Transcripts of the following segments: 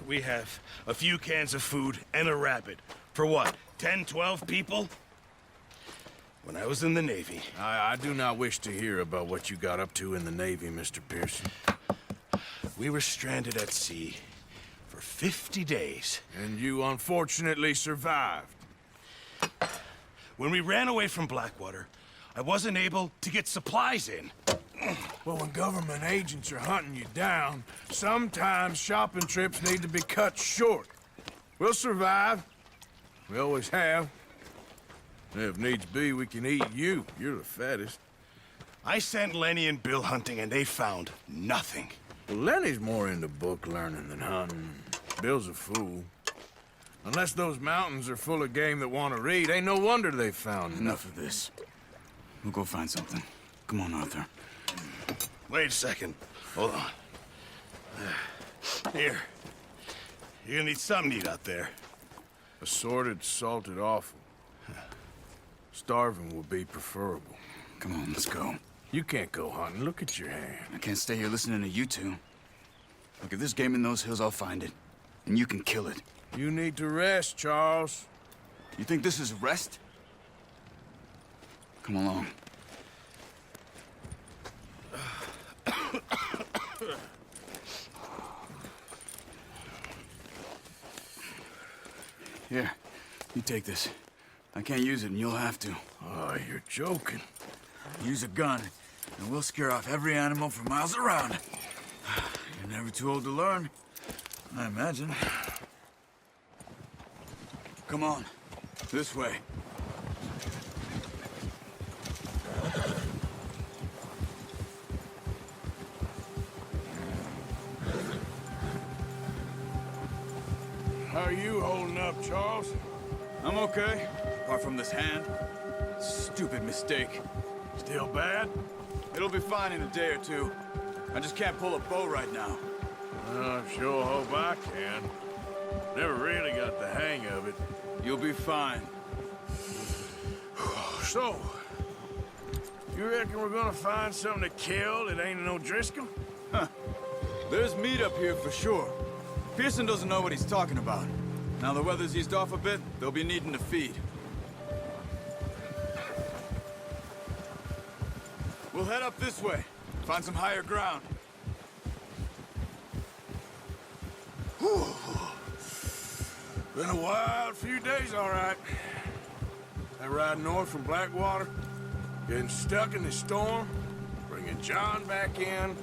we have a few cans of food and a rabbit. For what, 10, 12 people? When I was in the Navy... I do not wish to hear about what you got up to in the Navy, Mr. Pearson. We were stranded at sea for 50 days. And you unfortunately survived. When we ran away from Blackwater, I wasn't able to get supplies in. Well, when government agents are hunting you down, sometimes shopping trips need to be cut short. We'll survive. We always have. And if needs be, we can eat you. You're the fattest. I sent Lenny and Bill hunting, and they found nothing. Well, Lenny's more into book learning than hunting. Bill's a fool. Unless those mountains are full of game that want to read, ain't no wonder they found Enough of this. We'll go find something. Come on, Arthur. Wait a second. Hold on. Here. You're gonna need something to eat out there. Assorted, salted offal. Starving would be preferable. Come on, let's go. You can't go hunting. Look at your hand. I can't stay here listening to you two. Look, if there's game in those hills, I'll find it. And you can kill it. You need to rest, Charles. You think this is rest? Come along. Here, you take this. I can't use it, and you'll have to. Oh, you're joking. Use a gun, and we'll scare off every animal for miles around. You're never too old to learn, I imagine. Come on, this way. How are you holding up, Charles? I'm okay, apart from this hand. Stupid mistake. Still bad? It'll be fine in a day or two. I just can't pull a bow right now. I sure hope I can. Never really got the hang of it. You'll be fine. So, you reckon we're gonna find something to kill that ain't no Driscoll? There's meat up here for sure. Pearson doesn't know what he's talking about. Now the weather's eased off a bit, they'll be needing to feed. We'll head up this way. Find some higher ground. Whew. Been a wild few days, all right. That ride north from Blackwater, getting stuck in the storm, bringing John back in.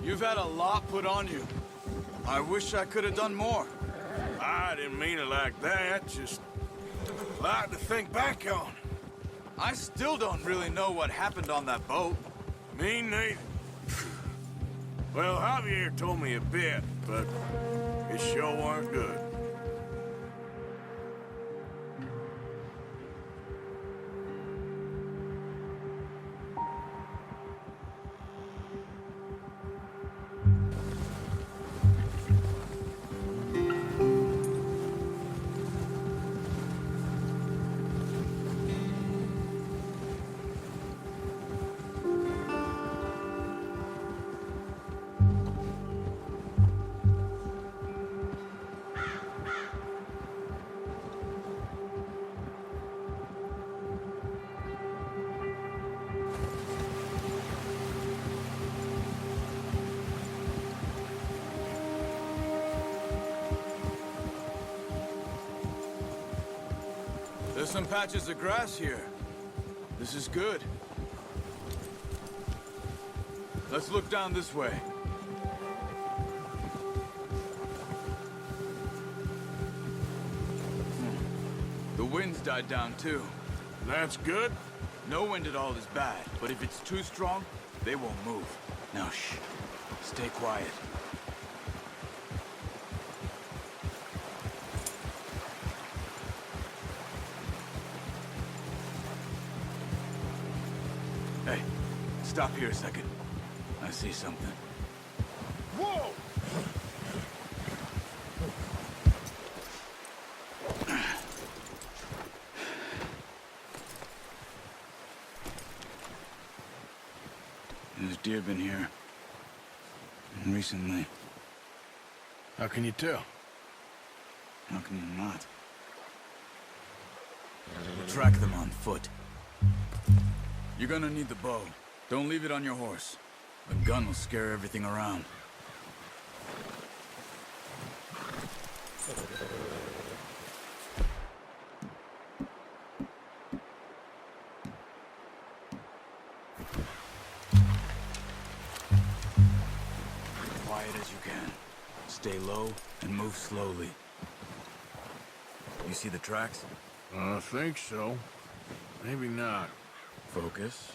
You've had a lot put on you. I wish I could have done more. I didn't mean it like that, just a lot to think back on. I still don't really know what happened on that boat. Me neither. Well, Javier told me a bit, but it sure weren't good. There's some patches of grass here. This is good. Let's look down this way. The wind's died down too. That's good. No wind at all is bad, but if it's too strong, they won't move. Now shh. Stay quiet. Hey, stop here a second. I see something. Whoa! There's deer been here. Recently. How can you tell? How can you not? We'll track them on foot. You're gonna need the bow. Don't leave it on your horse. A gun will scare everything around. Quiet as you can. Stay low and move slowly. You see the tracks? I think so. Maybe not. Focus.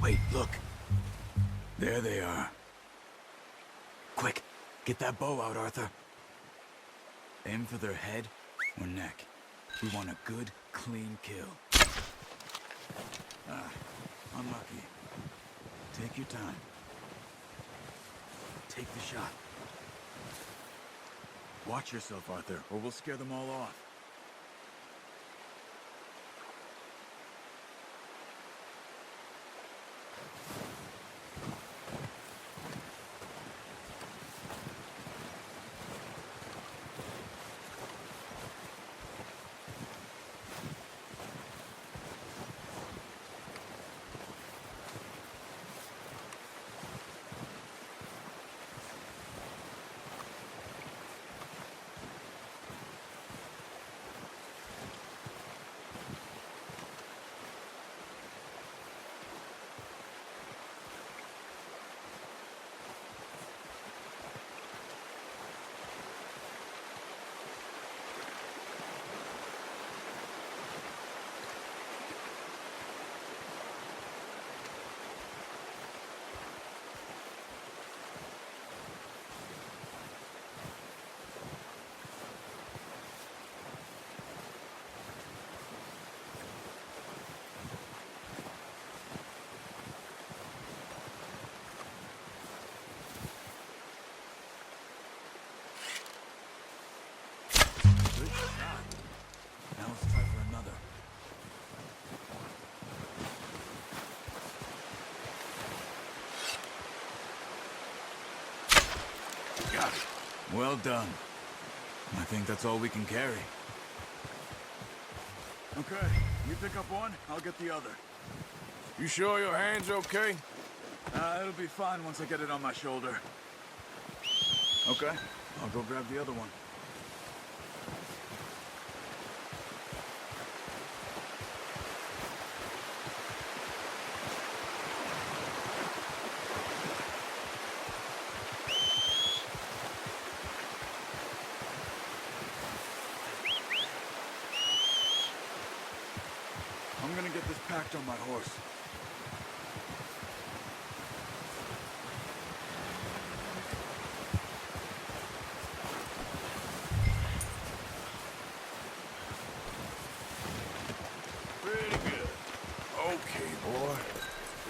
Wait, look. There they are. Quick, get that bow out, Arthur. Aim for their head or neck. We want a good, clean kill. Ah, unlucky. Take your time. Take the shot. Watch yourself, Arthur, or we'll scare them all off. Good shot. Now let's try for another. Got it. Well done. I think that's all we can carry. Okay, you pick up one, I'll get the other. You sure your hand's okay? It'll be fine once I get it on my shoulder. Okay, I'll go grab the other one. I'm gonna get this packed on my horse. Pretty good. Okay, boy.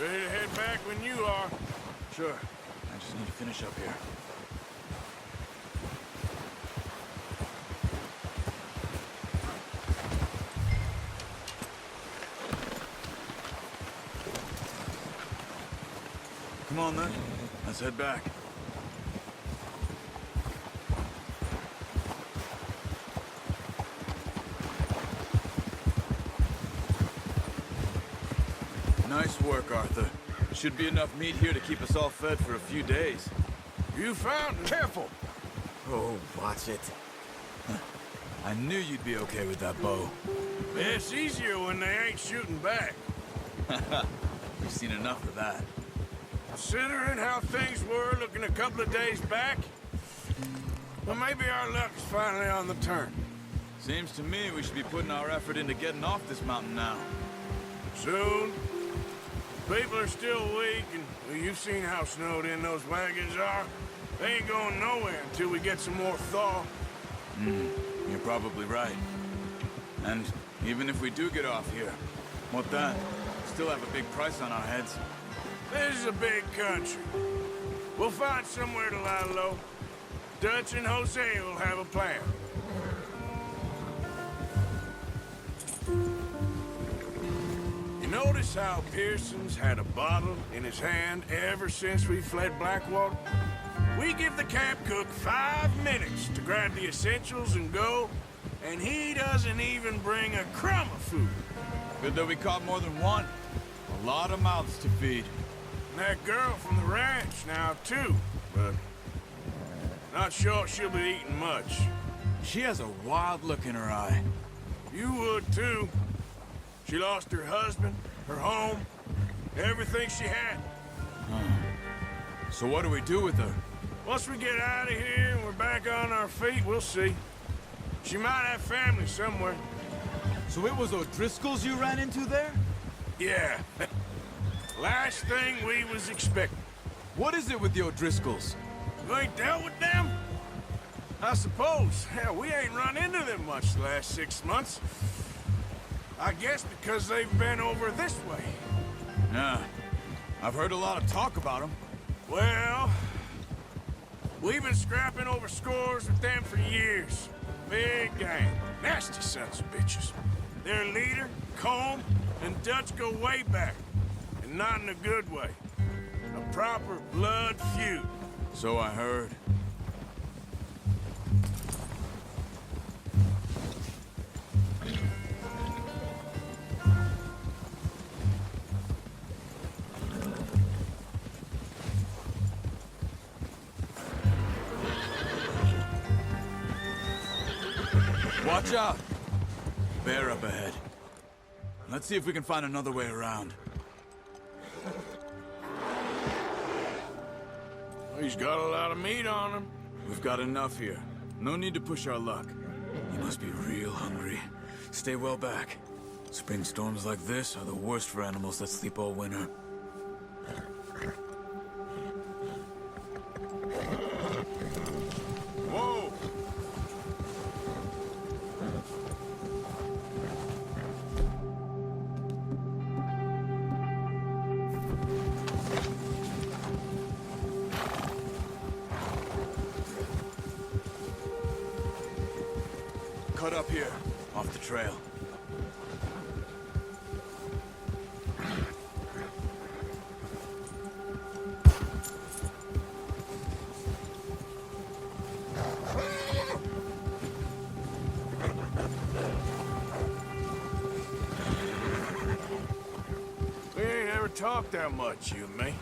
Ready to head back when you are. Sure. I just need to finish up here. Come on, then. Let's head back. Nice work, Arthur. Should be enough meat here to keep us all fed for a few days. You found it. Careful. Oh, watch it. I knew you'd be okay with that bow. It's easier when they ain't shooting back. We've seen enough of that. Considering how things were looking a couple of days back, well, maybe our luck's finally on the turn. Seems to me we should be putting our effort into getting off this mountain now. Soon. People are still weak, and well, you've seen how snowed in those wagons are. They ain't going nowhere until we get some more thaw. You're probably right. And even if we do get off here, what then? Still have a big price on our heads. This is a big country. We'll find somewhere to lie low. Dutch and Jose will have a plan. You notice how Pearson's had a bottle in his hand ever since we fled Blackwater? We give the camp cook 5 minutes to grab the essentials and go, and he doesn't even bring a crumb of food. Good that we caught more than one. A lot of mouths to feed. And that girl from the ranch now, too, but not sure she'll be eating much. She has a wild look in her eye. You would, too. She lost her husband, her home, everything she had. So what do we do with her? Once we get out of here and we're back on our feet, we'll see. She might have family somewhere. So it was O'Driscoll's you ran into there? Yeah. Last thing we was expecting. What is it with the O'Driscolls? You ain't dealt with them? I suppose. Hell, we ain't run into them much the last 6 months. I guess because they've been over this way. Yeah. I've heard a lot of talk about them. Well, we've been scrapping over scores with them for years. Big gang. Nasty sons of bitches. Their leader, Colm, and Dutch go way back. And not in a good way. A proper blood feud. So I heard. Watch out! Bear up ahead. Let's see if we can find another way around. He's got a lot of meat on him. We've got enough here. No need to push our luck. You must be real hungry. Stay well back. Spring storms like this are the worst for animals that sleep all winter. Whoa! Cut up here, off the trail. We ain't ever talked that much, you and me.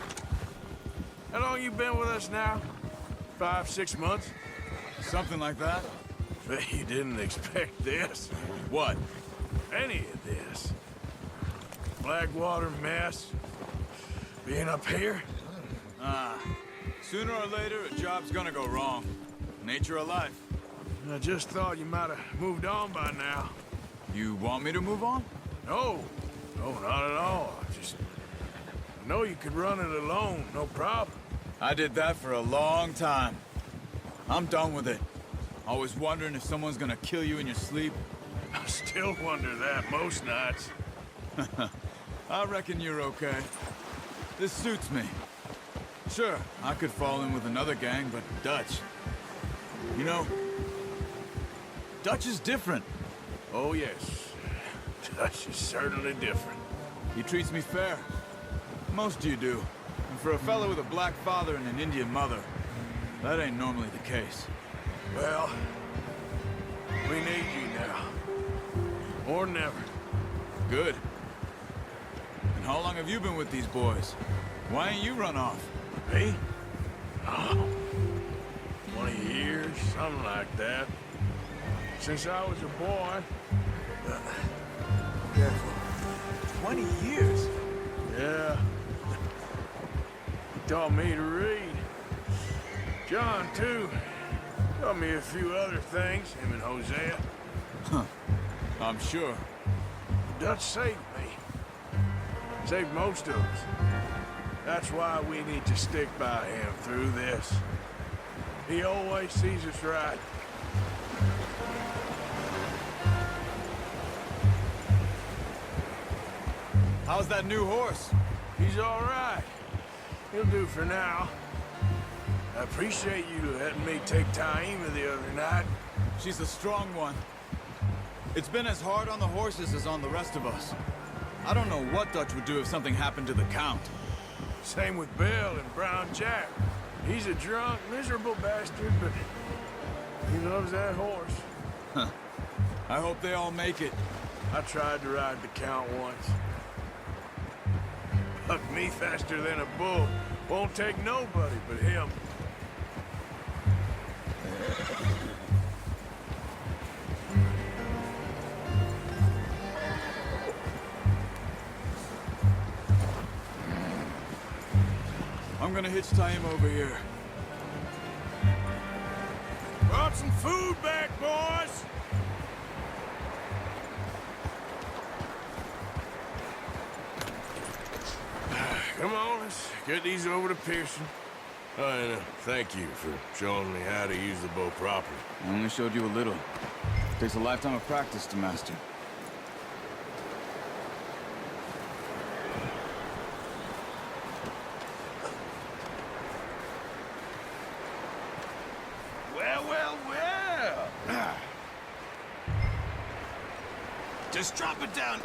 How long you been with us now? 5, 6 months? Something like that? Bet you didn't expect this. What? Any of this. Blackwater mess. Being up here? Sooner or later, a job's gonna go wrong. Nature of life. I just thought you might have moved on by now. You want me to move on? No. No, not at all. I know you could run it alone, no problem. I did that for a long time. I'm done with it. Always wondering if someone's gonna kill you in your sleep. I still wonder that most nights. I reckon you're okay. This suits me. Sure, I could fall in with another gang, but Dutch... You know, Dutch is different. Oh, yes. Dutch is certainly different. He treats me fair. Most of you do. And for a fellow with a black father and an Indian mother, that ain't normally the case. Well, we need you now. More than ever. Good. And how long have you been with these boys? Why ain't you run off? Me? 20 years, something like that. Since I was a boy. Careful. 20 years? Yeah. He taught me to read. John, too. Taught me a few other things, him and Hosea. I'm sure. The Dutch saved me. Saved most of us. That's why we need to stick by him through this. He always sees us right. How's that new horse? He's all right. He'll do for now. I appreciate you letting me take Taima the other night. She's a strong one. It's been as hard on the horses as on the rest of us. I don't know what Dutch would do if something happened to the Count. Same with Bill and Brown Jack. He's a drunk, miserable bastard, but he loves that horse. I hope they all make it. I tried to ride the Count once. Bucked me faster than a bull. Won't take nobody but him. I'm gonna hitch Taima over here. Brought some food back, boys! Come on, let's get these over to Pearson. Oh, and thank you for showing me how to use the bow properly. I only showed you a little. Takes a lifetime of practice to master. Well, well, well. Just drop it down.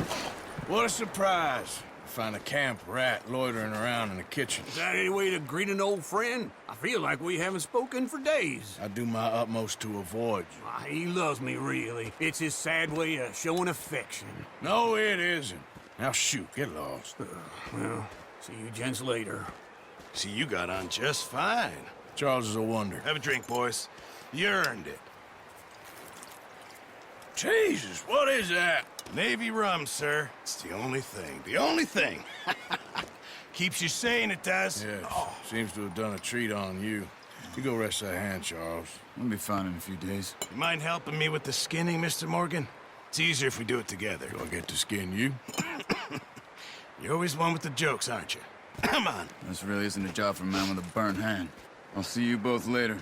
What a surprise. Find a camp rat loitering around in the kitchen. Is that any way to greet an old friend? I feel like we haven't spoken for days. I do my utmost to avoid you. He loves me, really. It's his sad way of showing affection. No, it isn't. Now shoot, get lost. Well, see you gents later. See, you got on just fine. Charles is a wonder. Have a drink, boys. You earned it. Jesus, what is that? Navy rum, sir. It's the only thing. The only thing. Keeps you sane, it does. Yes, seems to have done a treat on you. You go rest that hand, Charles. We'll be fine in a few days. You mind helping me with the skinning, Mr. Morgan? It's easier if we do it together. Do I get to skin you? You're always one with the jokes, aren't you? Come on. This really isn't a job for a man with a burnt hand. I'll see you both later.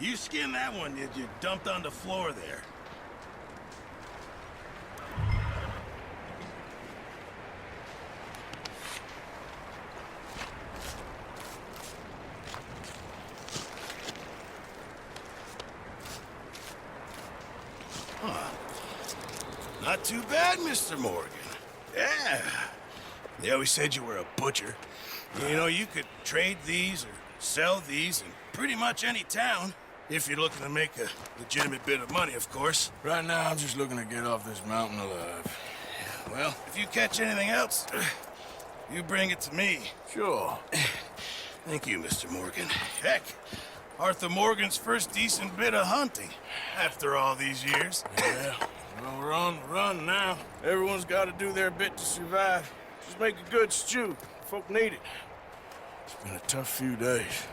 You skinned that one you dumped on the floor there. Not too bad, Mr. Morgan. Yeah. They always said you were a butcher. You know, you could trade these or sell these in pretty much any town. If you're looking to make a legitimate bit of money, of course. Right now, I'm just looking to get off this mountain alive. Well, if you catch anything else, you bring it to me. Sure. Thank you, Mr. Morgan. Heck, Arthur Morgan's first decent bit of hunting after all these years. Yeah. Well, we're on the run now. Everyone's got to do their bit to survive. Just make a good stew. Folk need it. It's been a tough few days.